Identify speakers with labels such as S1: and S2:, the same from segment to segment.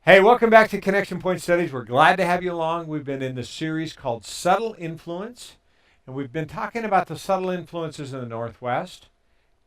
S1: Hey, welcome back to Connection Point Studies. We're glad to have you along. We've been in the series called Subtle Influence, and we've been talking about the subtle influences in the Northwest,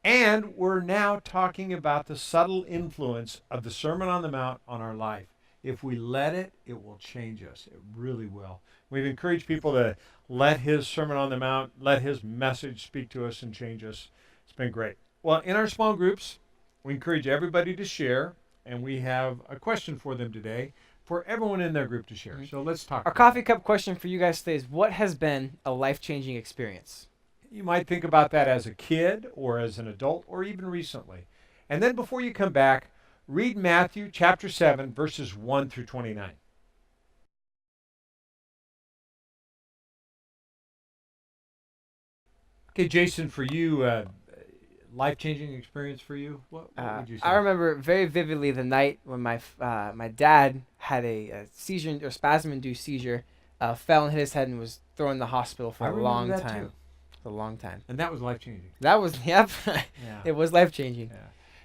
S1: and we're now talking about the subtle influence of the Sermon on the Mount on our life. If we let it, it will change us. It really will. We've encouraged people to let his Sermon on the Mount, let his message speak to us and change us. It's been great. Well, in our small groups, we encourage everybody to share, and we have a question for them today for everyone in their group to share. So let's talk.
S2: Our coffee cup question for you guys today is, what has been a life-changing experience?
S1: You might think about that as a kid or as an adult or even recently. And then before you come back, read Matthew chapter 7, verses 1 through 29. Okay, Jason, for you, life-changing experience for you? What would you say?
S2: I remember very vividly the night when my dad had a seizure or spasm-induced seizure, fell and hit his head and was thrown in the hospital for
S1: I
S2: a
S1: remember
S2: long
S1: that
S2: time.
S1: too.
S2: A long time.
S1: And that was life-changing.
S2: That was yep.
S1: Yeah.
S2: It was life-changing.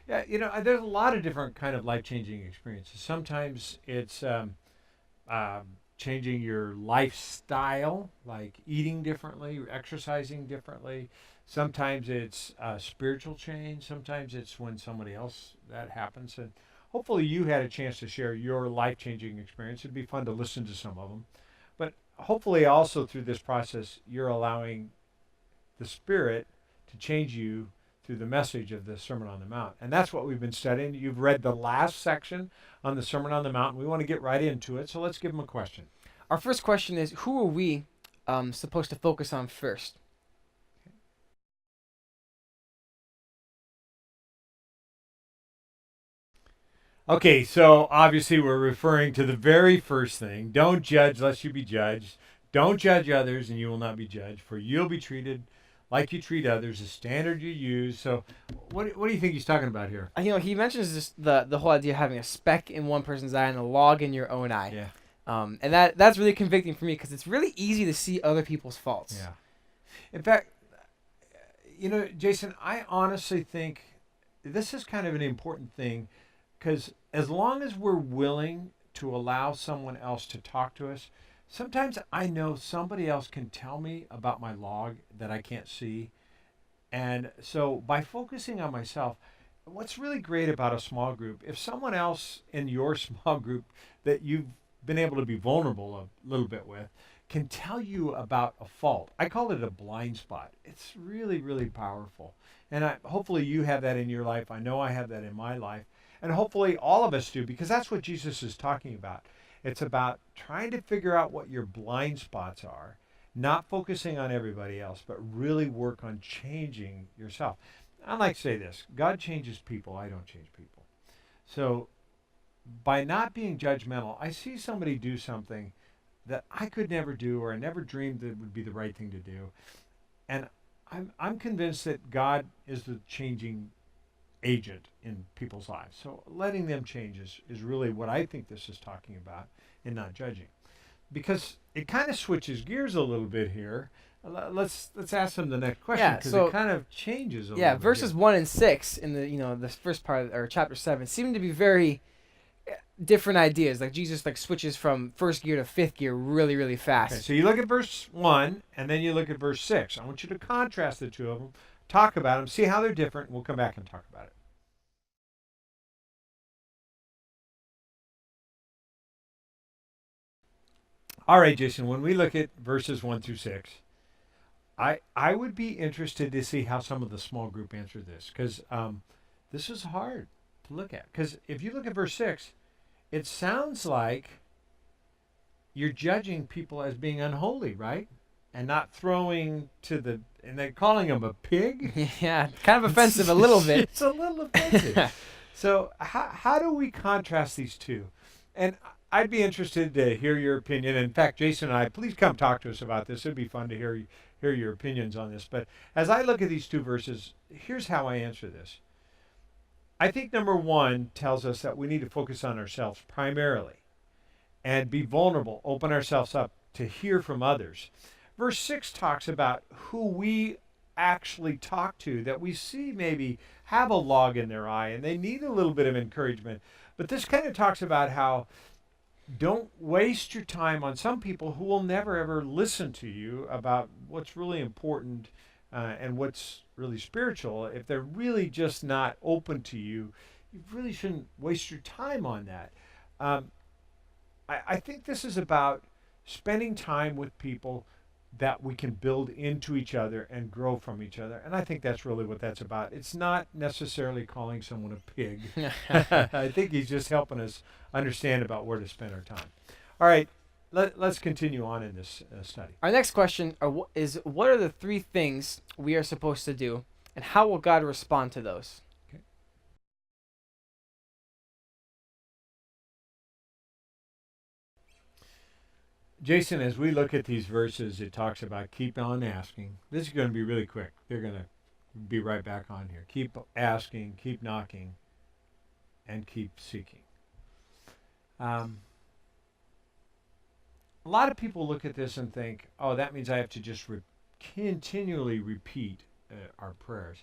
S1: Yeah. Yeah, there's a lot of different kind of life-changing experiences. Sometimes it's changing your lifestyle, like eating differently, exercising differently. Sometimes it's spiritual change. Sometimes it's when somebody else that happens. And hopefully you had a chance to share your life-changing experience. It'd be fun to listen to some of them. But hopefully also through this process, you're allowing the Spirit to change you through the message of the Sermon on the Mount. And that's what we've been studying. You've read the last section on the Sermon on the Mount. We want to get right into it. So let's give them a question.
S2: Our first question is, who are we supposed to focus on first?
S1: Okay, so obviously we're referring to the very first thing. Don't judge lest you be judged. Don't judge others and you will not be judged, for you'll be treated like you treat others, the standard you use. So what do you think he's talking about here?
S2: He mentions this, the whole idea of having a speck in one person's eye and a log in your own eye.
S1: Yeah.
S2: And that's really convicting for me because it's really easy to see other people's faults.
S1: Yeah. In fact, Jason, I honestly think this is kind of an important thing because as long as we're willing to allow someone else to talk to us, sometimes I know somebody else can tell me about my log that I can't see. And so by focusing on myself, what's really great about a small group, if someone else in your small group that you've been able to be vulnerable a little bit with can tell you about a fault, I call it a blind spot. It's really, really powerful. And hopefully you have that in your life. I know I have that in my life. And hopefully all of us do, because that's what Jesus is talking about. It's about trying to figure out what your blind spots are, not focusing on everybody else, but really work on changing yourself. I like to say this: God changes people, I don't change people. So by not being judgmental, I see somebody do something that I could never do or I never dreamed that would be the right thing to do. And I'm convinced that God is the changing agent in people's lives. So letting them change is really what I think this is talking about in not judging. Because it kind of switches gears a little bit here. Let's ask them the next question because it kind of changes a little bit.
S2: Verses
S1: here.
S2: 1 and 6 in the first part or chapter 7 seem to be very different ideas. Like Jesus switches from first gear to fifth gear really, really fast.
S1: Okay, so you look at verse 1 and then you look at verse 6. I want you to contrast the two of them, talk about them, see how they're different, and we'll come back and talk about it. All right, Jason, when we look at verses 1 through 6, I would be interested to see how some of the small group answer this, because this is hard to look at. Because if you look at verse 6, it sounds like you're judging people as being unholy, right? And not throwing and they're calling him a pig.
S2: Yeah, kind of offensive a little bit.
S1: It's a little offensive. So how do we contrast these two? And I'd be interested to hear your opinion. In fact, Jason and I, please come talk to us about this. It'd be fun to hear your opinions on this. But as I look at these two verses, here's how I answer this. I think number 1 tells us that we need to focus on ourselves primarily and be vulnerable, open ourselves up to hear from others. Verse 6 talks about who we actually talk to that we see maybe have a log in their eye and they need a little bit of encouragement. But this kind of talks about how don't waste your time on some people who will never ever listen to you about what's really important and what's really spiritual. If they're really just not open to you, you really shouldn't waste your time on that. Um, I think this is about spending time with people that we can build into each other and grow from each other. And I think that's really what that's about. It's not necessarily calling someone a pig. I think he's just helping us understand about where to spend our time. All right, let's continue on in this study.
S2: Our next question is what are the 3 things we are supposed to do, and how will God respond to those?
S1: Okay. Jason, as we look at these verses, it talks about keep on asking. This is going to be really quick. They're going to be right back on here. Keep asking, keep knocking, and keep seeking. A lot of people look at this and think, oh, that means I have to just continually repeat our prayers.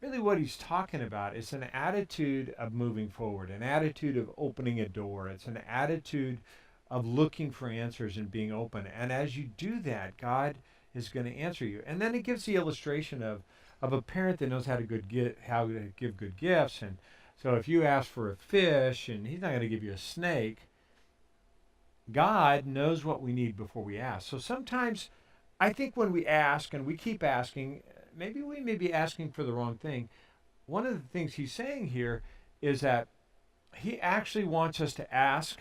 S1: Really what he's talking about is an attitude of moving forward, an attitude of opening a door. It's an attitude of looking for answers and being open. And as you do that, God is going to answer you. And then it gives the illustration of a parent that knows how to give good gifts. And so if you ask for a fish and he's not going to give you a snake, God knows what we need before we ask. So sometimes I think when we ask and we keep asking, maybe we may be asking for the wrong thing. One of the things he's saying here is that he actually wants us to ask,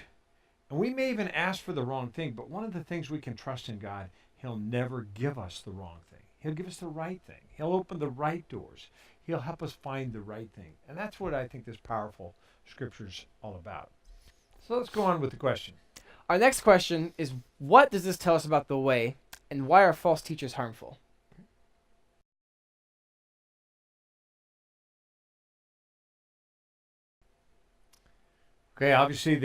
S1: and we may even ask for the wrong thing, but one of the things we can trust in God, he'll never give us the wrong thing. He'll give us the right thing. He'll open the right doors. He'll help us find the right thing. And that's what I think this powerful scripture's all about. So let's go on with the question.
S2: Our next question is what does this tell us about the way, and why are false teachers harmful?
S1: Okay, obviously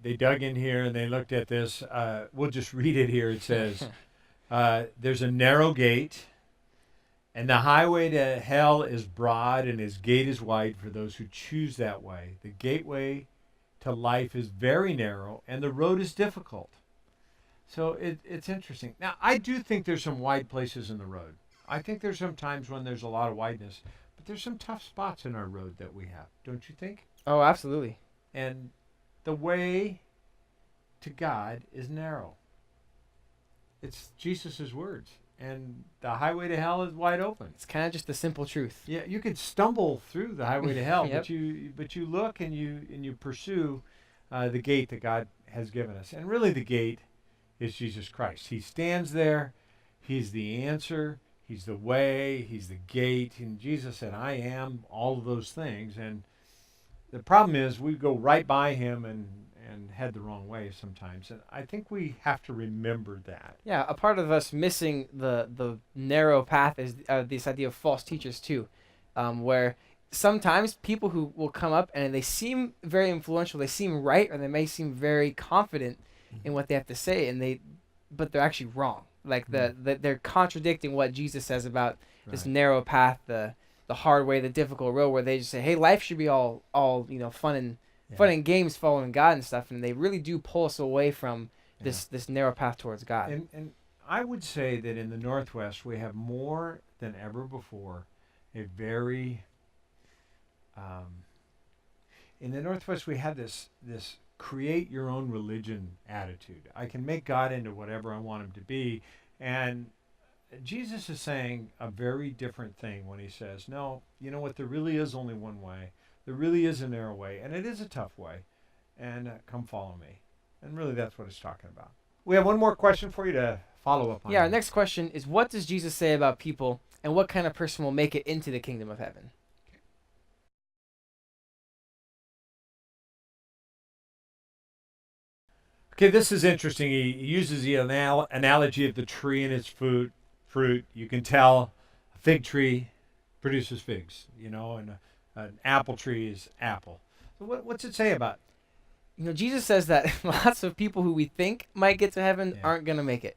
S1: they dug in here and they looked at this. We'll just read it here. It says, there's a narrow gate, and the highway to hell is broad, and his gate is wide for those who choose that way. The gateway to life is very narrow, and the road is difficult. So it's interesting. Now, I do think there's some wide places in the road. I think there's some times when there's a lot of wideness, but there's some tough spots in our road that we have. Don't you think?
S2: Oh, absolutely.
S1: And the way to God is narrow. It's Jesus' words. And the highway to hell is wide open.
S2: It's kind of just the simple truth.
S1: Yeah, you could stumble through the highway to hell,
S2: Yep.
S1: but you look and you pursue the gate that God has given us. And really the gate is Jesus Christ. He stands there. He's the answer. He's the way. He's the gate. And Jesus said, I am all of those things. And the problem is we go right by him and head the wrong way sometimes. And I think we have to remember that.
S2: Yeah, a part of us missing the narrow path is this idea of false teachers too, where sometimes people who will come up and they seem very influential, they seem right, or they may seem very confident in what they have to say, but they're actually wrong. Like they're contradicting what Jesus says about this narrow path, the hard way, the difficult road, where they just say, hey, life should be all fun and games following God and stuff, and they really do pull us away from this narrow path towards God.
S1: And I would say that in the Northwest we have more than ever before a very in the Northwest we have this create your own religion attitude. I can make God into whatever I want him to be, and Jesus is saying a very different thing when he says, no, you know what, there really is only one way. There really is a narrow way, and it is a tough way, and come follow me. And really that's what it's talking about. We have one more question for you to follow up on.
S2: Yeah, our next question is, what does Jesus say about people, and what kind of person will make it into the kingdom of heaven?
S1: Okay, this is interesting. He uses the analogy of the tree and its fruit. You can tell a fig tree produces figs, and an apple tree is apple. So what's it say about it?
S2: Jesus says that lots of people who we think might get to heaven aren't going to make it.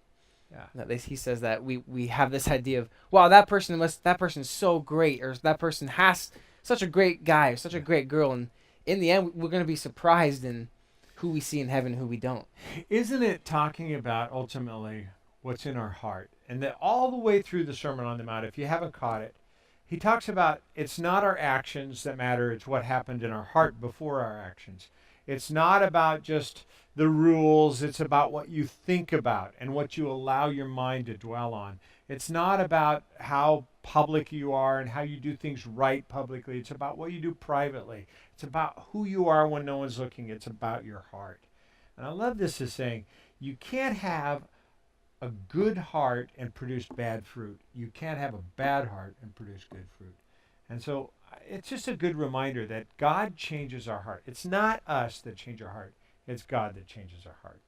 S1: Yeah.
S2: He says that we have this idea of, wow, that person's so great, or that person has such a great guy or such a great girl, and in the end, we're going to be surprised in who we see in heaven, who we don't.
S1: Isn't it talking about ultimately what's in our heart? And that all the way through the Sermon on the Mount, if you haven't caught it, he talks about it's not our actions that matter, it's what happened in our heart before our actions. It's not about just the rules, it's about what you think about and what you allow your mind to dwell on. It's not about how public you are and how you do things right publicly. It's about what you do privately. It's about who you are when no one's looking. It's about your heart. And I love this as saying you can't have a good heart and produce bad fruit. You can't have a bad heart and produce good fruit. And so it's just a good reminder that God changes our heart. It's not us that change our heart. It's God that changes our heart.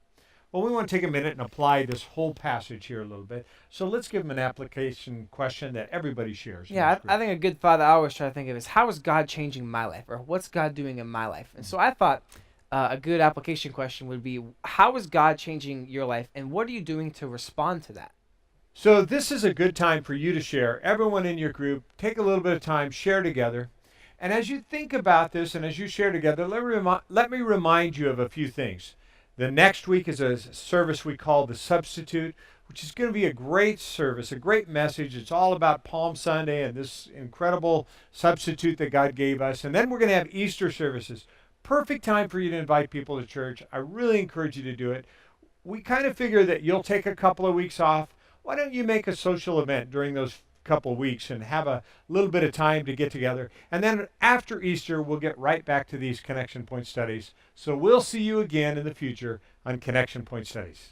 S1: Well, we want to take a minute and apply this whole passage here a little bit. So let's give them an application question that everybody shares.
S2: Yeah, I think a good thought that I always try to think of is, how is God changing my life? Or what's God doing in my life? And so I thought a good application question would be, how is God changing your life? And what are you doing to respond to that?
S1: So this is a good time for you to share. Everyone in your group, take a little bit of time, share together. And as you think about this and as you share together, let me remind you of a few things. The next week is a service we call the Substitute, which is going to be a great service, a great message. It's all about Palm Sunday and this incredible substitute that God gave us. And then we're going to have Easter services. Perfect time for you to invite people to church. I really encourage you to do it. We kind of figure that you'll take a couple of weeks off. Why don't you make a social event during those couple of weeks and have a little bit of time to get together? And then after Easter, we'll get right back to these Connection Point studies. So we'll see you again in the future on Connection Point Studies.